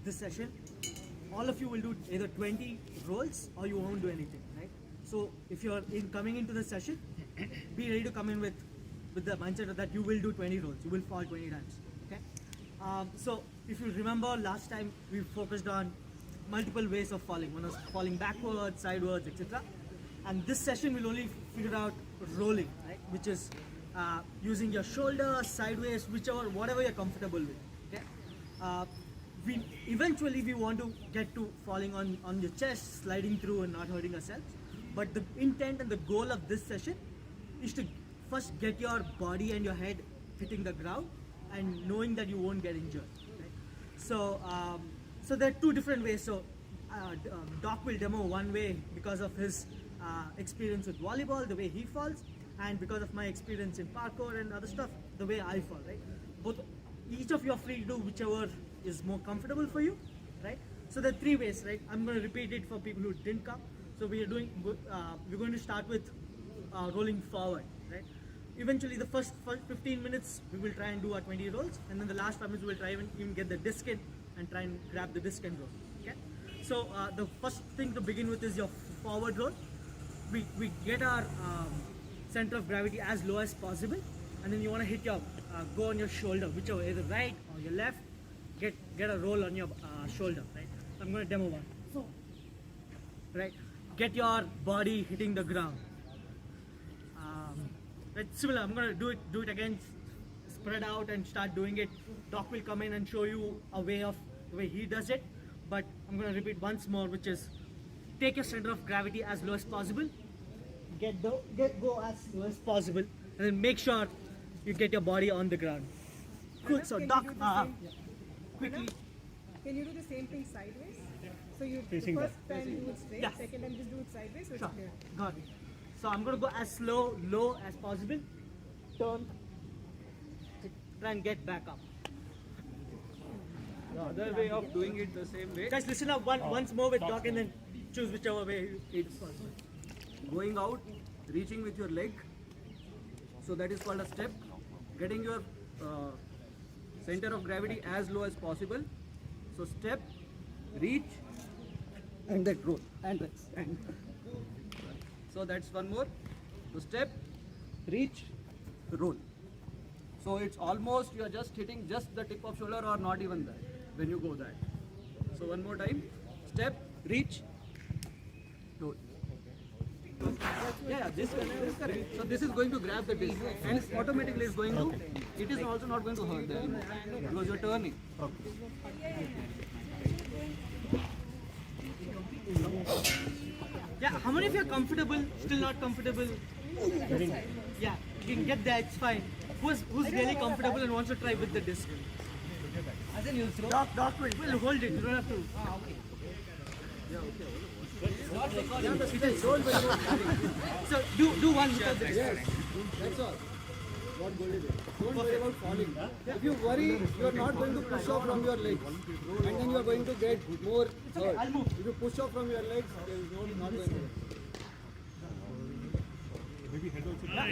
this session, all of you will do either 20 rolls or you won't do anything, right? So if you're coming into the session, be ready to come in with the mindset that you will do 20 rolls, you will fall 20 times, okay? So if you remember last time we focused on multiple ways of falling. One was falling backwards, sideways, etc. And this session will only figure out rolling, right? Which is using your shoulder, sideways, whatever you're comfortable with, okay? Eventually we want to get to falling on your chest, sliding through and not hurting ourselves. But the intent and the goal of this session is to first get your body and your head hitting the ground and knowing that you won't get injured, right? So, so there are two different ways. So Doc will demo one way because of his experience with volleyball, the way he falls, and because of my experience in parkour and other stuff, the way I fall, right? Each of you are free to do whichever is more comfortable for you, right? So there are three ways, right? I'm going to repeat it for people who didn't come. So we're going to start with rolling forward, right? Eventually the first 15 minutes we will try and do our 20 rolls, and then the last 5 minutes we will try and even get the disc in and try and grab the disc and roll, okay? So the first thing to begin with is your forward roll. We get our center of gravity as low as possible, and then you want to hit your go on your shoulder, whichever, either right or your left. Get a roll on your shoulder, right? So I'm going to demo one. So, right, get your body hitting the ground. It's similar. I'm going to do it again. Spread out and start doing it. Doc will come in and show you a way of the way he does it. But I'm going to repeat once more, which is take your center of gravity as low as possible. Go as low as possible, and then make sure you get your body on the ground. Cool. So Doc, quickly. Can you do the same thing sideways? So you first time do it straight, Yeah. second time just do it sideways, so it's Sure. clear. Got it. So I'm going to go as low as possible. Turn. Try and get back up. The other way of doing it the same way, Guys, listen up once more with Doc and then choose whichever way it's possible. going out, reaching with your leg, so that is called a step, getting your center of gravity as low as possible. So step, reach, and that roll, and so that's one more. So step, reach, roll. So it's almost you are just hitting just the tip of shoulder or not even that when you go that. So one more time, step, reach, roll. Yeah, this is correct. So this is going to grab the disc and automatically it's going to, it is also not going to hurt them because you're turning. Yeah, how many of you are comfortable, still not comfortable? Yeah, you can get there, it's fine. Who's really comfortable and wants to try with the disc? As in you'll throw? Doc will hold it, you don't have to. So do one without the disc. That's all. What goal is it? Don't worry about falling. If you worry, you are not going to push off from your legs, and then you are going to get more hurt. I'll move. If you push off from your legs, there is not going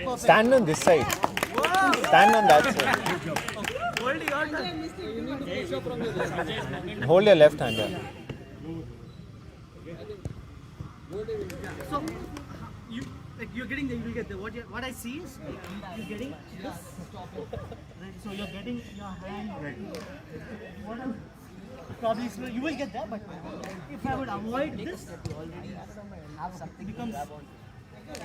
to. Stand on this side. Stand on that side. Hold your turn. You need to push off from your legs. Hold your left hand. Yeah. So you're getting there, you will get there. What I see is you're getting this. Right, so you're getting your hand right. Probably slow. You will get there, but if I would avoid this, it becomes The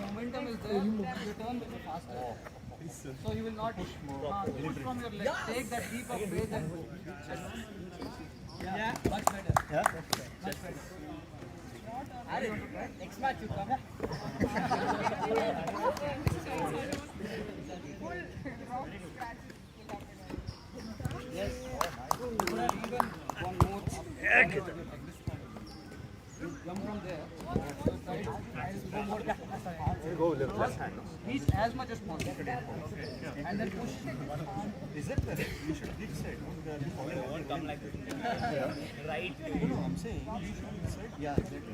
momentum is there, you turn with faster. So you will not push from your legs. Take that deep of weight and go. yeah. Much better. Yeah. Much better. Next match you come. Yes. Even one more. Jump from there. Go more. Go left hand. Reach as much as possible. And then push. Is it that you should this side? It won't come like this. Right. No, I'm saying you should this side. Yeah, exactly.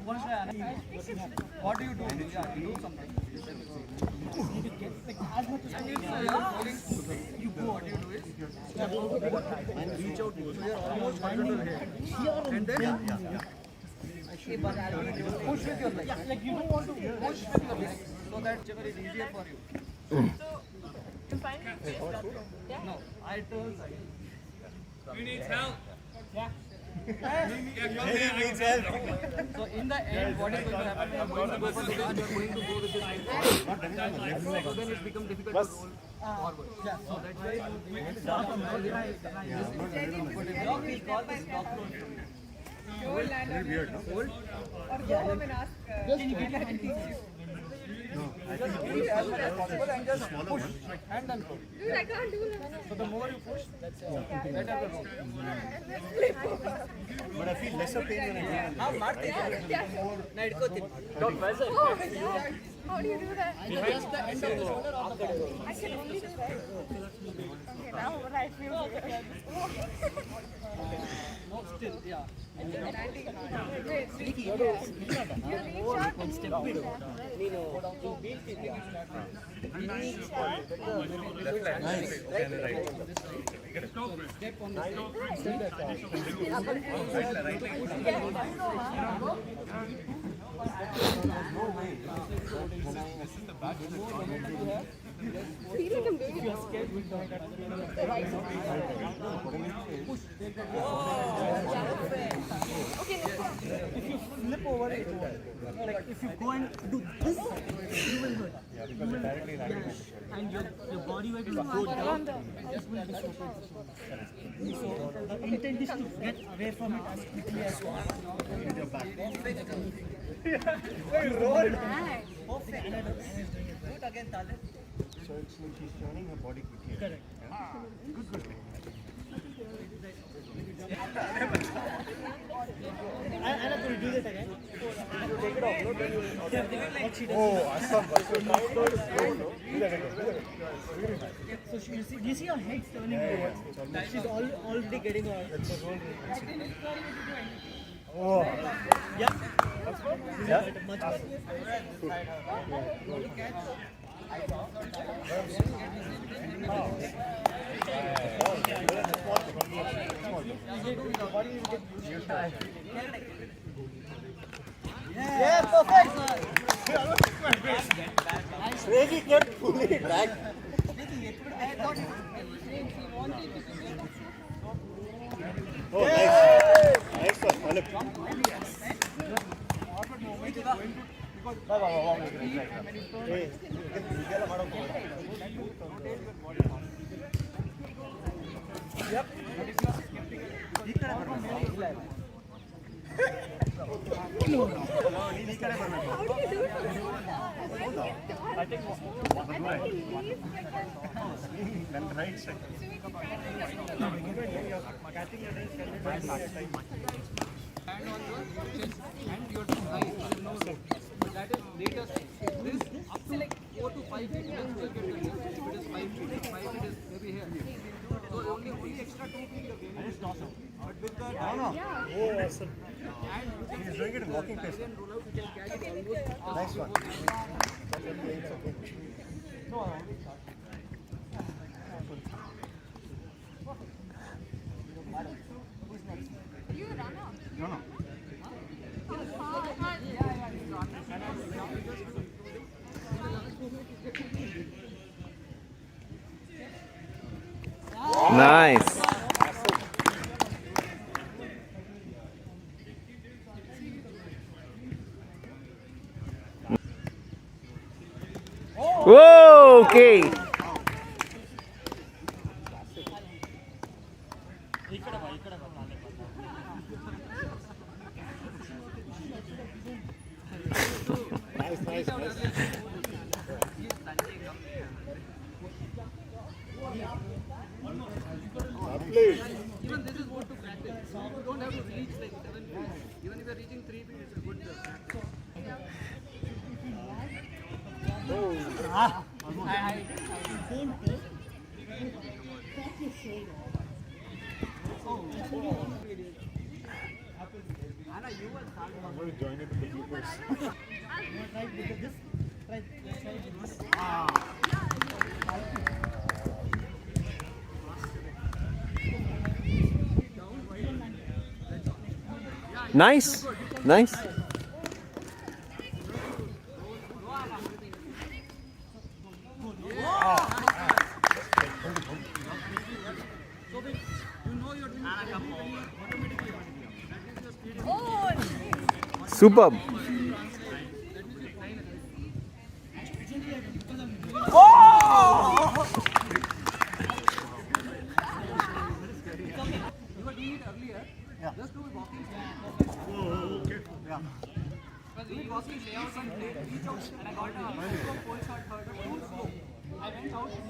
What do you do? Yeah, you do something. You go. What you do is reach out. So you're almost horizontal here. And then push with your leg. Like you don't want to push with your leg so that whichever is easier for you. You find it? No, I turn side. Who needs help? So in the end, what is going to happen? You are going to go for this and you are going to go with this side. So then it becomes difficult to roll forward. So that's why block is called this block roll. You will land on it. Hold. Or go home and ask. Can you get that and teach you? Just pull as much as possible and just push and then roll. Dude, I can't do that. So the more you push, better the roll. But I feel lesser pain when I do it. Oh, yeah. How do you do that? Just the end of the shoulder or the back. I can only do that. Okay, now what I feel again. No, still, yeah. Landing hard. Wait, you reach out and step right? Step on the Feel like I'm doing it. Okay, If you flip over it, like if you go and do this, you will hurt. And your body weight will go down. This will dislocate. So the intent is to get away from it as quickly as possible. With your back. So it's like she's turning her body quickly. Correct. Good. Anna, could you do that again? Take it off, no? Then you... What she does. Oh, awesome. So she, you see her head turning towards. She's already getting her. Oh. Yeah. Yeah? Much better. Yeah, perfect. Crazy kept pulling it back. Oh, nice. Nice one. Philip. Yep. Then right side. Hand on your chest and your thigh. No rope. But that is later stage. This up to 4 to 5 feet. Then you will get your lift. If it is 5 feet, 5 feet is maybe here. So only extra 2 feet you're gaining. But with the Oh, awesome. and He's doing it in walking pace. and roll out, you can catch it almost. Nice one. You run out. No. Nice. Whoa, okay. Nice. Lovely. Even this is good to practice. You don't have to reach like 7 feet. Even if you're reaching 3 feet, it's a good practice. I'm going to join it with the bloopers. Try with this. Try. Let's try with this. Nice. Nice. Superb. You were doing it earlier. Just do it walking. Do it walking, lay out and reach out. And I got a pole shot hurt. Too slow. I went out and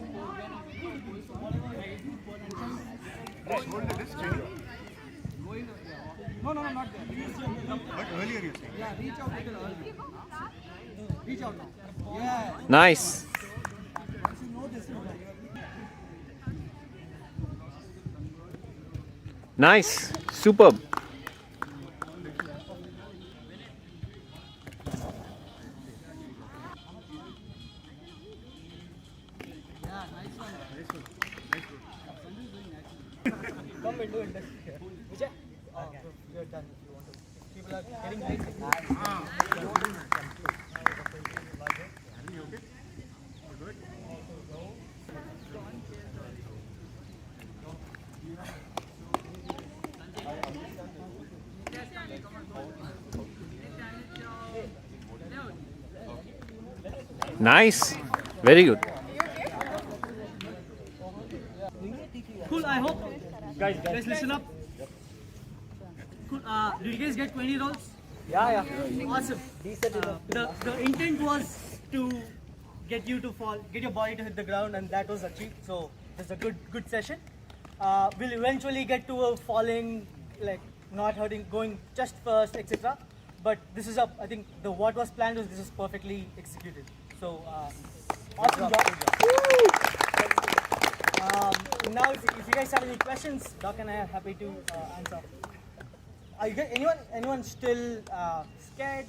Right, hold the disc. going. No, not there. But earlier you saying. Yeah, reach out little early. Reach out now. Yeah. Nice. Nice. Superb. Come and do it. Vijay? We are done. If you want to. People are getting late. Nice. Very good. Cool. I hope guys listen up. Cool. Did you guys get 20 rolls? Yeah. Awesome. The intent was to get you to fall, get your body to hit the ground, and that was achieved. So it's a good session. We'll eventually get to a falling, like not hurting, going just first, etc. But this is I think what was planned was this is perfectly executed. So awesome job. Now, if you guys have any questions, Doc and I are happy to answer. Are you anyone still scared?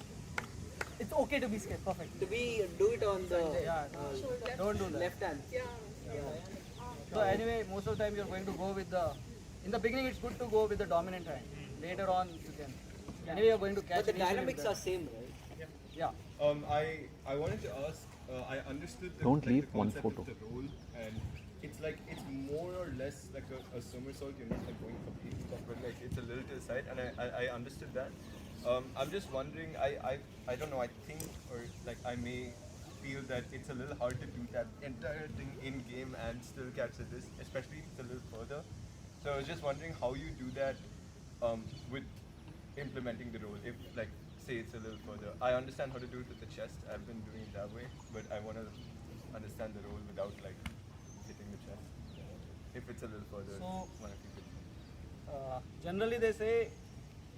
It's okay to be scared. Perfect. Do we do it on the Don't do that. left hand? So anyway, most of the time you're going to go with in the beginning it's good to go with the dominant hand. Later on you can. Anyway, you're going to catch But the initially dynamics with are same, right? Yeah. I wanted to ask. I understood the, Don't leave the one concept photo. of the roll, and it's more or less like a somersault. You're not like going completely top, but like it's a little to the side, and I understood that. I'm just wondering. I don't know. I think or like I may feel that it's a little hard to do that entire thing in game and still catch the disc, especially if it's a little further. So I was just wondering how you do that with implementing the roll. If like say it's a little further, I understand how to do it with the chest. I've been doing it that way, but I want to understand the roll without like hitting the chest. If it's a little further, So- want to keep it. Generally they say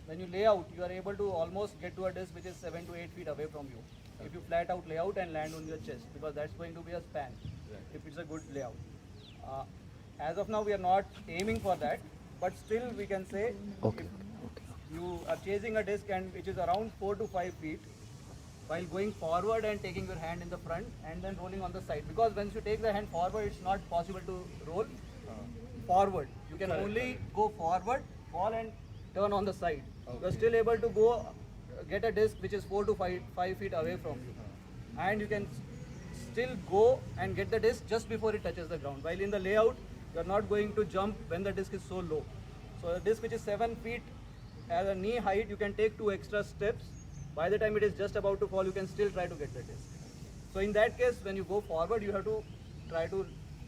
when you lay out, you are able to almost get to a disc which is 7 to 8 feet away from you. If you flat out lay out and land on your chest, because that's going to be a span. Right. If it's a good layout. As of now, we are not aiming for that, but still we can say Okay. you are chasing a disc and which is around 4 to 5 feet while going forward and taking your hand in the front and then rolling on the side. Because once you take the hand forward, it's not possible to roll forward. You can only go forward, fall and turn on the side. You are still able to go get a disc which is 4 to 5 feet away from you. And you can still go and get the disc just before it touches the ground. While in the layout, you are not going to jump when the disc is so low. So a disc which is 7 feet at a knee height, you can take 2 extra steps. By the time it is just about to fall, you can still try to get the disc. So in that case, when you go forward, you have to try to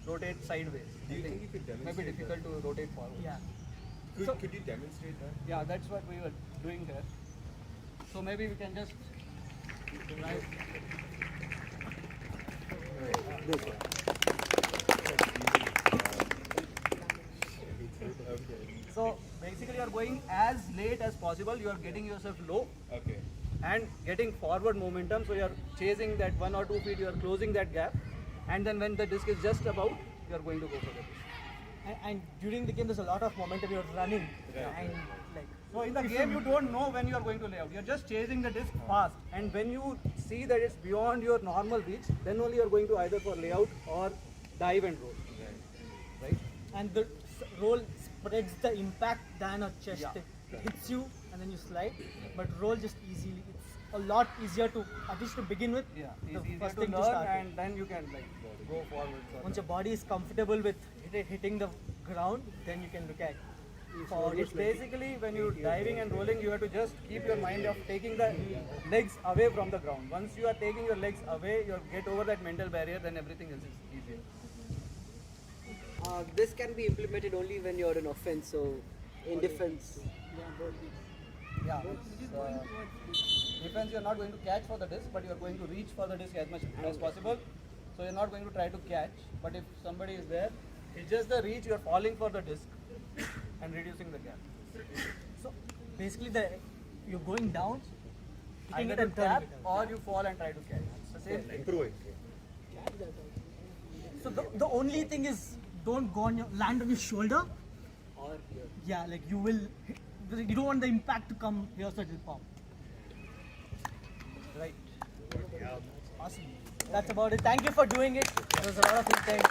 rotate sideways. Do you think you could It may be demonstrate difficult to rotate forward. Yeah. Could you demonstrate that? Yeah, that's what we were doing here. So maybe we can just try. So basically you are going as late as possible, you are getting yourself low Okay. and getting forward momentum, so you are chasing that 1 or 2 feet, you are closing that gap, and then when the disc is just about, you are going to go for the disc. And during the game, there's a lot of momentum. You're running, and like So in the game, you don't know when you are going to lay out. You're just chasing the disc fast. And when you see that it's beyond your normal reach, then only you're going to either for layout or dive and roll. Right? And the roll spreads the impact than a chest. Yeah. It hits you and then you slide, but roll just easily. It's a lot easier to, at least to begin with. Yeah, the it's easier first to thing to learn start with. and then you can like go forward. Once your body is comfortable with hitting the ground, then you can look at forward. It's basically when you're diving and rolling, you have to just keep your mind of taking the legs away from the ground. Once you are taking your legs away, you get over that mental barrier, then everything else is easier. This can be implemented only when you're in offense, so in defense. Yeah. Defense, you're not going to catch for the disc, but you're going to reach for the disc as much as possible. So you're not going to try to catch, but if somebody is there, it's just the reach, you're falling for the disc and reducing the gap. So basically, you're going down, hitting Either it you and turning tap it. or you fall and try to catch. It's the same thing. So the only thing is, don't go on land on your shoulder. Or here. Yeah, like you will. You don't want the impact to come here, so it will pop. Right. Awesome. That's about it. Thank you for doing it. There was a lot of intent.